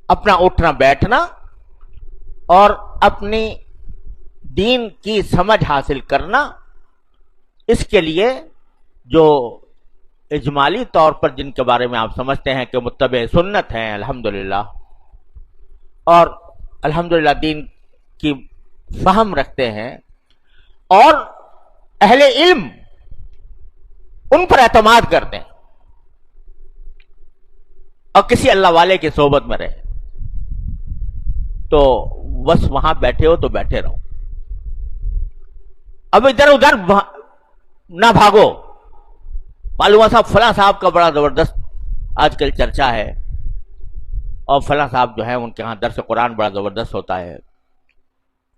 اپنا اٹھنا بیٹھنا اور اپنی دین کی سمجھ حاصل کرنا، اس کے لیے جو اجمالی طور پر جن کے بارے میں آپ سمجھتے ہیں کہ متبع سنت ہیں الحمدللہ، اور الحمدللہ دین کی فہم رکھتے ہیں، اور اہل علم ان پر اعتماد کرتے ہیں، اور کسی اللہ والے کی صحبت میں رہے، تو بس وہاں بیٹھے ہو تو بیٹھے رہو، اب ادھر ادھر نہ بھاگو۔ معلوم صاحب فلاں صاحب کا بڑا زبردست آج کل چرچا ہے، اور فلاں صاحب جو ہے ان کے ہاں درس قرآن بڑا زبردست ہوتا ہے،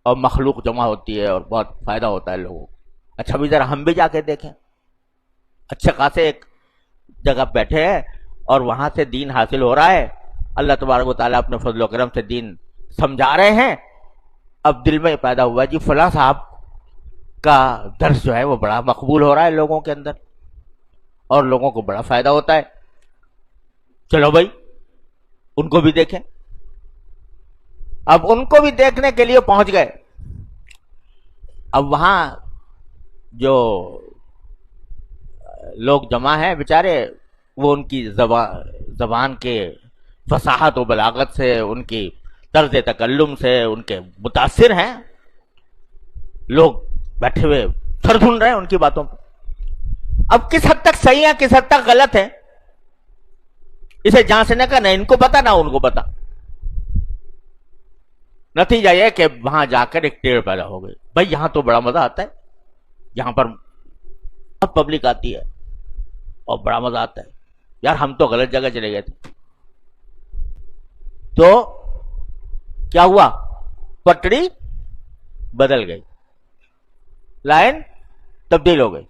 اور مخلوق جمع ہوتی ہے اور بہت فائدہ ہوتا ہے لوگوں کو۔ اچھا بھی ذرا ہم بھی جا کے دیکھیں، اچھے خاصے ایک جگہ بیٹھے ہیں اور وہاں سے دین حاصل ہو رہا ہے، اللہ تبارک و تعالیٰ اپنے فضل و کرم سے دین سمجھا رہے ہیں، اب دل میں پیدا ہوا جی فلاں صاحب کا درس جو ہے وہ بڑا مقبول ہو رہا ہے لوگوں کے اندر، اور لوگوں کو بڑا فائدہ ہوتا ہے، چلو بھائی ان کو بھی دیکھیں۔ اب ان کو بھی دیکھنے کے لیے پہنچ گئے، اب وہاں جو لوگ جمع ہیں بیچارے، وہ ان کی زبان کے فصاحت و بلاغت سے، ان کی طرز تکلم سے ان کے متاثر ہیں، لوگ بیٹھے ہوئے سر دھن رہے ہیں ان کی باتوں پر۔ اب کس حد تک صحیح ہے کس حد تک غلط ہے اسے جانچنے کا نہ ان کو پتا نہ ان کو پتا۔ نتیجہ یہ کہ وہاں جا کر ایک ٹیڑھ پیدا ہو گئی، بھائی یہاں تو بڑا مزہ آتا ہے، یہاں پر بہت پبلک آتی ہے اور بڑا مزہ آتا ہے، یار ہم تو غلط جگہ چلے گئے تھے۔ تو کیا ہوا، پٹڑی بدل گئی، لائن تبدیل ہو گئی،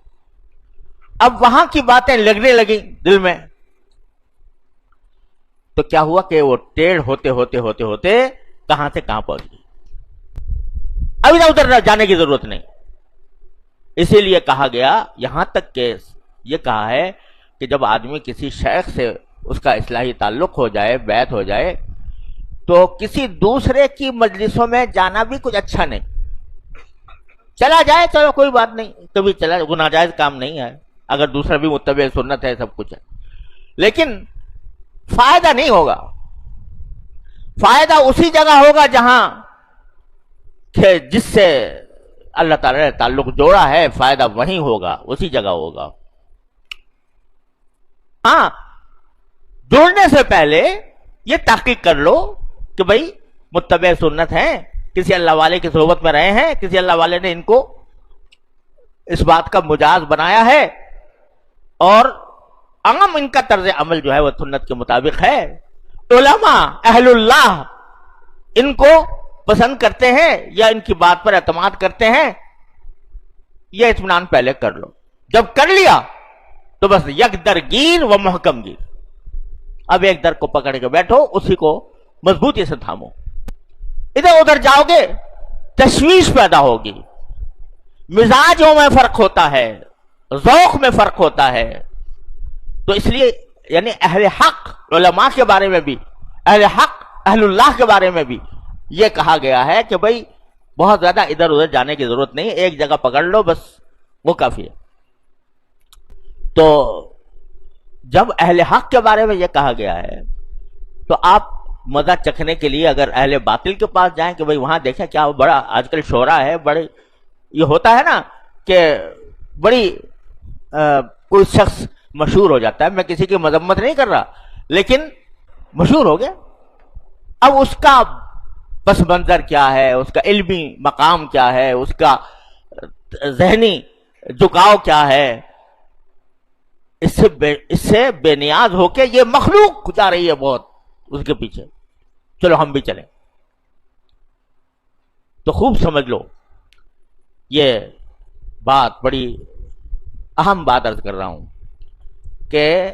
اب وہاں کی باتیں لگنے لگی دل میں، تو کیا ہوا کہ وہ ٹیڑھ ہوتے ہوتے ہوتے ہوتے کہاں سے کہاں پہنچ گئی۔ اب ادھر ادھر جانے کی ضرورت نہیں، اسی لیے کہا گیا، یہاں تک کہ یہ کہا ہے کہ جب آدمی کسی شیخ سے اس کا اصلاحی تعلق ہو جائے، بیعت ہو جائے، تو کسی دوسرے کی مجلسوں میں جانا بھی کچھ اچھا نہیں، چلا جائے چلو کوئی بات نہیں، کبھی چلا، گناہ جائز کام نہیں ہے، اگر دوسرا بھی متبع سنت ہے سب کچھ ہے، لیکن فائدہ نہیں ہوگا۔ فائدہ اسی جگہ ہوگا جہاں کہ جس سے اللہ تعالی نے تعلق جوڑا ہے، فائدہ وہیں ہوگا، اسی جگہ ہوگا۔ ہاں، جوڑنے سے پہلے یہ تحقیق کر لو کہ بھئی متبع سنت ہیں، کسی اللہ والے کی صحبت میں رہے ہیں، کسی اللہ والے نے ان کو اس بات کا مجاز بنایا ہے، اور عام ان کا طرز عمل جو ہے وہ سنت کے مطابق ہے، علماء اہل اللہ ان کو پسند کرتے ہیں یا ان کی بات پر اعتماد کرتے ہیں، یہ اطمینان پہلے کر لو۔ جب کر لیا تو بس یک در گیر و محکم گیر، اب ایک در کو پکڑ کے بیٹھو، اسی کو مضبوطی سے تھامو، ادھر ادھر جاؤ گے تشویش پیدا ہوگی، مزاجوں میں فرق ہوتا ہے، ذوق میں فرق ہوتا ہے، تو اس لیے یعنی اہل حق علماء کے بارے میں بھی، اہل حق اہل اللہ کے بارے میں بھی یہ کہا گیا ہے کہ بھئی بہت زیادہ ادھر ادھر جانے کی ضرورت نہیں، ایک جگہ پکڑ لو بس وہ کافی ہے۔ تو جب اہل حق کے بارے میں یہ کہا گیا ہے تو آپ مزہ چکھنے کے لیے اگر اہل باطل کے پاس جائیں کہ بھئی وہاں دیکھیں کیا بڑا آج کل شورا ہے، بڑے یہ ہوتا ہے نا کہ بڑی کوئی شخص مشہور ہو جاتا ہے، میں کسی کی مذمت نہیں کر رہا، لیکن مشہور ہو گیا، اب اس کا پس منظر کیا ہے، اس کا علمی مقام کیا ہے، اس کا ذہنی جھکاؤ کیا ہے، اس سے بے نیاز ہو کے یہ مخلوق جا رہی ہے بہت اس کے پیچھے، چلو ہم بھی چلیں۔ تو خوب سمجھ لو، یہ بات بڑی اہم بات عرض کر رہا ہوں کہ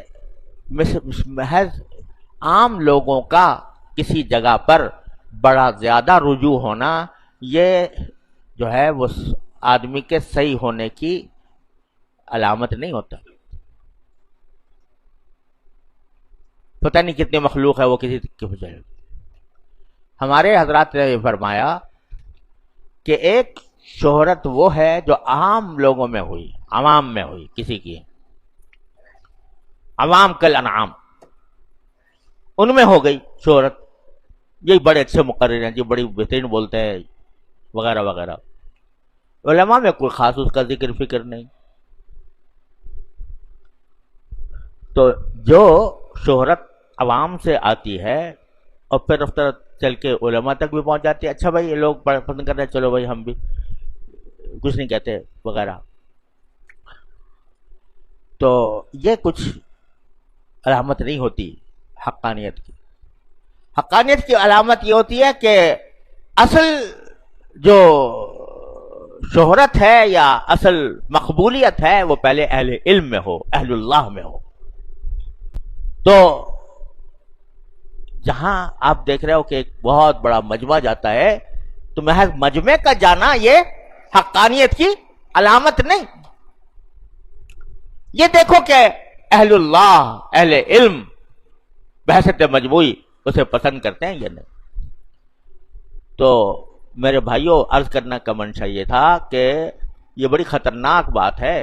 محض عام لوگوں کا کسی جگہ پر بڑا زیادہ رجوع ہونا، یہ جو ہے وہ آدمی کے صحیح ہونے کی علامت نہیں ہوتا۔ پتہ نہیں کتنی مخلوق ہے وہ کسی کی ہو جائے، ہمارے حضرات نے یہ فرمایا کہ ایک شہرت وہ ہے جو عام لوگوں میں ہوئی، عوام میں ہوئی، کسی کی عوام کل انعام، ان میں ہو گئی شہرت، یہ بڑے اچھے مقرر ہیں جی، بڑی بہترین بولتے ہیں وغیرہ وغیرہ، علماء میں کوئی خاص اس کا ذکر فکر نہیں۔ تو جو شہرت عوام سے آتی ہے اور پھر رفتہ چل کے علماء تک بھی پہنچ جاتی ہے، اچھا بھائی یہ لوگ پسند کر رہے ہیں، چلو بھائی ہم بھی کچھ نہیں کہتے وغیرہ، تو یہ کچھ علامت نہیں ہوتی حقانیت کی۔ حقانیت کی علامت یہ ہوتی ہے کہ اصل جو شہرت ہے یا اصل مقبولیت ہے وہ پہلے اہل علم میں ہو، اہل اللہ میں ہو۔ تو جہاں آپ دیکھ رہے ہو کہ ایک بہت بڑا مجمع جاتا ہے تو محض مجمع کا جانا یہ حقانیت کی علامت نہیں، یہ دیکھو کہ اہل اللہ، اہل علم بحثت مجموعی اسے پسند کرتے ہیں یا نہیں۔ تو میرے بھائیوں، عرض کرنا کا منشا یہ تھا کہ یہ بڑی خطرناک بات ہے